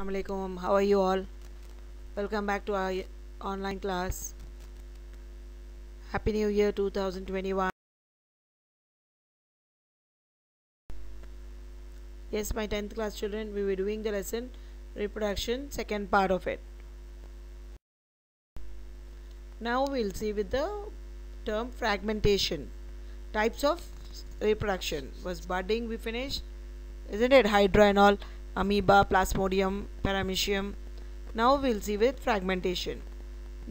Assalamualaikum. How are you all? Welcome back to our online class. Happy New Year 2021. Yes, my 10th class children, we were doing the lesson reproduction, second part of it. Now we'll see with the term fragmentation. Types of reproduction. Was budding we finished? Isn't it? Hydra and all, amoeba, plasmodium, paramecium. Now we'll see with fragmentation.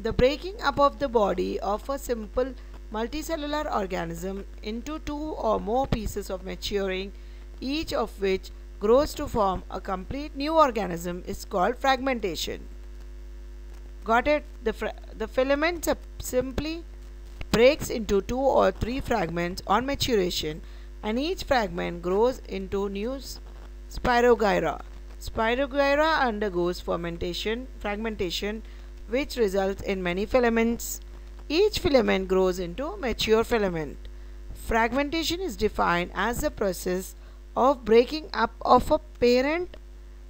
The breaking up of the body of a simple multicellular organism into two or more pieces of maturing, each of which grows to form a complete new organism is called fragmentation. Got it? The filament simply breaks into two or three fragments on maturation, and each fragment grows into new spirogyra. Spirogyra undergoes fragmentation, which results in many filaments. Each filament grows into mature filament. Fragmentation is defined as the process of breaking up of a parent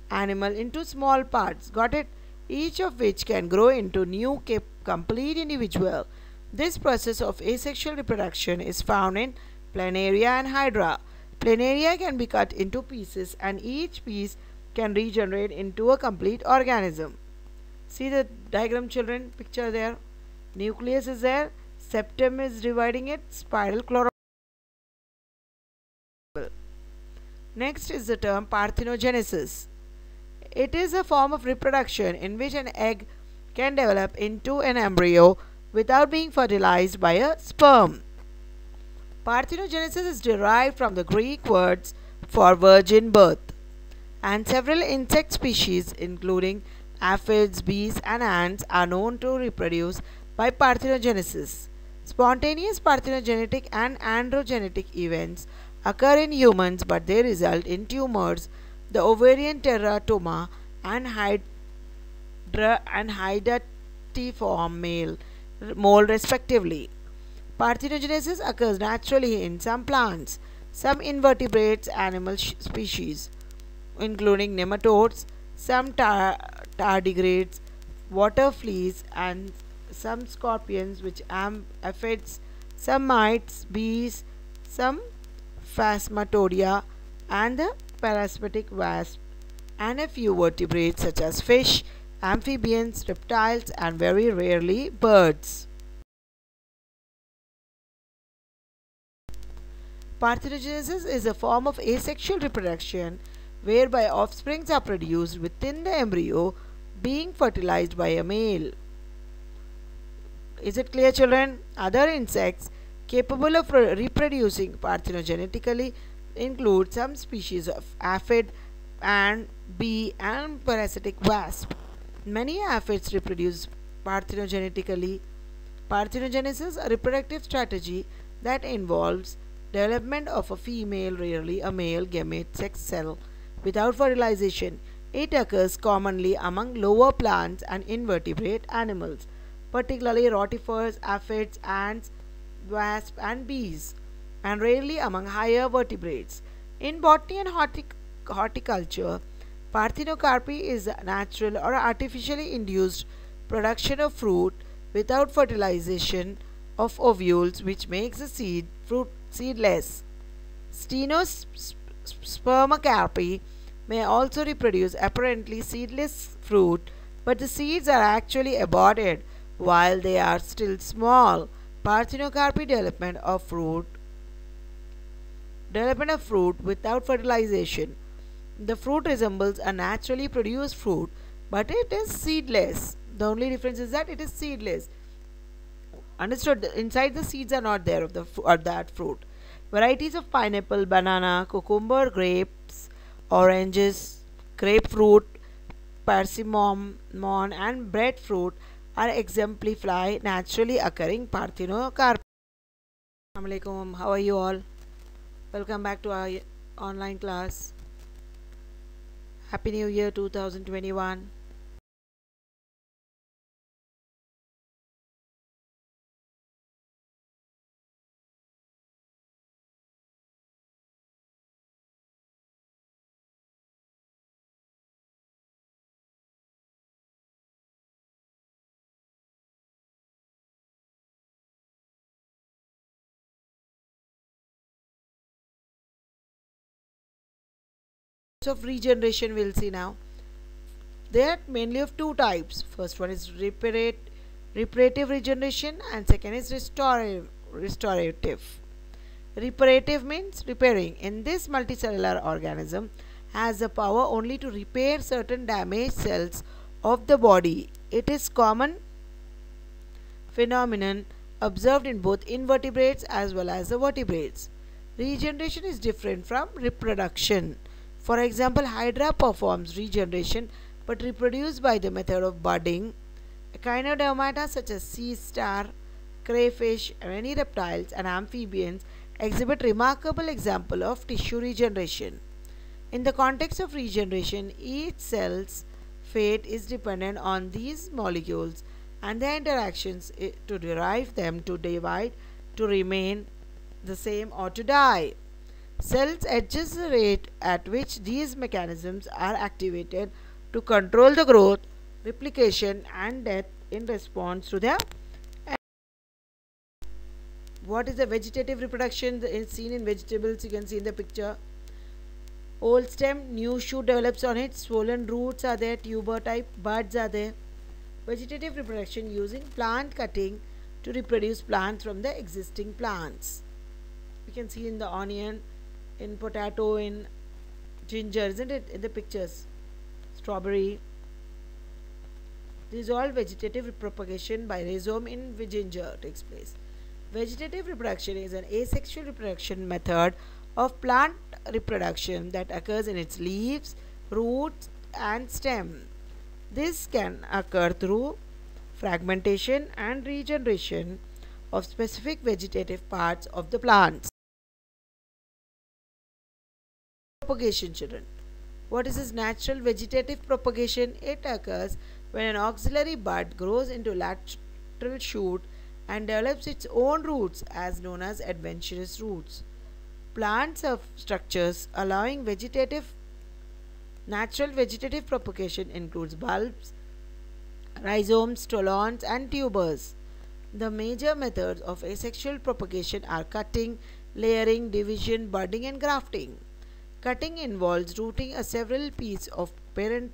animal into small parts. Got it? Each of which can grow into new complete individual. This process of asexual reproduction is found in Planaria and Hydra. Planaria can be cut into pieces, and each piece can regenerate into a complete organism. See the diagram, children, picture there. Nucleus is there, septum is dividing it, spiral chlorophyll. Next is the term parthenogenesis. It is a form of reproduction in which an egg can develop into an embryo without being fertilized by a sperm. Parthenogenesis is derived from the Greek words for virgin birth, and several insect species including aphids, bees and ants are known to reproduce by parthenogenesis. Spontaneous parthenogenetic and androgenetic events occur in humans, but they result in tumors, the ovarian teratoma and hydatiform mole respectively. Parthenogenesis occurs naturally in some plants, some invertebrates animal species, including nematodes, some tardigrades, water fleas, and some scorpions, which aphids, some mites, bees, some phasmatodea, and the parasitic wasp, and a few vertebrates such as fish, amphibians, reptiles, and very rarely birds. Parthenogenesis is a form of asexual reproduction whereby offsprings are produced within the embryo being fertilized by a male. Is it clear, children? Other insects capable of reproducing parthenogenetically include some species of aphid and bee and parasitic wasp. Many aphids reproduce parthenogenetically. Parthenogenesis is a reproductive strategy that involves development of a female, rarely a male, gamete sex cell without fertilization. It occurs commonly among lower plants and invertebrate animals, particularly rotifers, aphids, ants, wasps, and bees, and rarely among higher vertebrates. In botany and horticulture, parthenocarpy is a natural or artificially induced production of fruit without fertilization of ovules, which makes the fruit seedless. Stenospermacarpy may also reproduce apparently seedless fruit, but the seeds are actually aborted while they are still small. Parthenocarpy development of fruit without fertilization. The fruit resembles a naturally produced fruit, but it is seedless. The only difference is that it is seedless. Understood? Inside the seeds are not there of that fruit. Varieties of pineapple, banana, cucumber, grapes, oranges, grapefruit, persimmon, and breadfruit are exemplify naturally occurring parthenocarpy. Assalamualaikum. How are you all? Welcome back to our online class. Happy New Year 2021. of regeneration we'll see now. They are mainly of two types. First one is reparative regeneration and second is restorative. Reparative means repairing. In this multicellular organism has the power only to repair certain damaged cells of the body. It is common phenomenon observed in both invertebrates as well as the vertebrates. Regeneration is different from reproduction. For example, Hydra performs regeneration but reproduce by the method of budding. Echinodermata such as sea star, crayfish, many reptiles and amphibians exhibit remarkable example of tissue regeneration. In the context of regeneration, each cell's fate is dependent on these molecules and their interactions to derive them to divide, to remain the same or to die. Cells adjust the rate at which these mechanisms are activated to control the growth, replication and death in response to their. What is the vegetative reproduction? It's seen in vegetables, you can see in the picture. Old stem, new shoot develops on it, swollen roots are there, tuber type, buds are there. Vegetative reproduction using plant cutting to reproduce plants from the existing plants. You can see in the onion, in potato, in ginger, isn't it, in the pictures? Strawberry. This is all vegetative propagation by rhizome in ginger takes place. Vegetative reproduction is an asexual reproduction method of plant reproduction that occurs in its leaves, roots and stem. This can occur through fragmentation and regeneration of specific vegetative parts of the plants. Propagation, children. What is this natural vegetative propagation? It occurs when an auxiliary bud grows into lateral shoot and develops its own roots as known as adventitious roots. Plants have structures allowing natural vegetative propagation includes bulbs, rhizomes, stolons and tubers. The major methods of asexual propagation are cutting, layering, division, budding and grafting. Cutting involves rooting a several piece of parent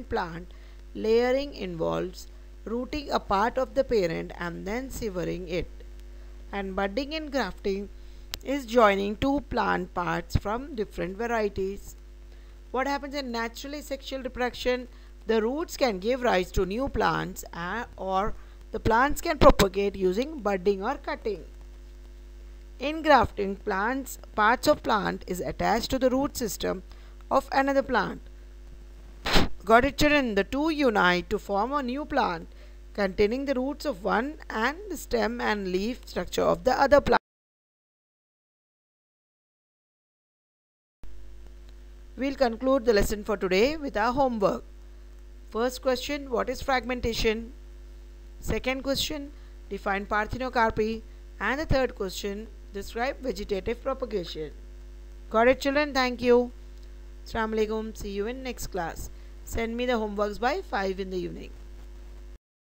plant. Layering involves rooting a part of the parent and then severing it. And budding and grafting is joining two plant parts from different varieties. What happens in natural asexual reproduction? The roots can give rise to new plants or the plants can propagate using budding or cutting. In grafting, parts of plant is attached to the root system of another plant. Got it, children? The two unite to form a new plant containing the roots of one and the stem and leaf structure of the other plant. We'll conclude the lesson for today with our homework. First question, what is fragmentation? Second question, define parthenocarpy. And the third question, describe vegetative propagation. Got it, children? Thank you. Assalamu alaikum. See you in next class. Send me the homeworks by 5 in the evening.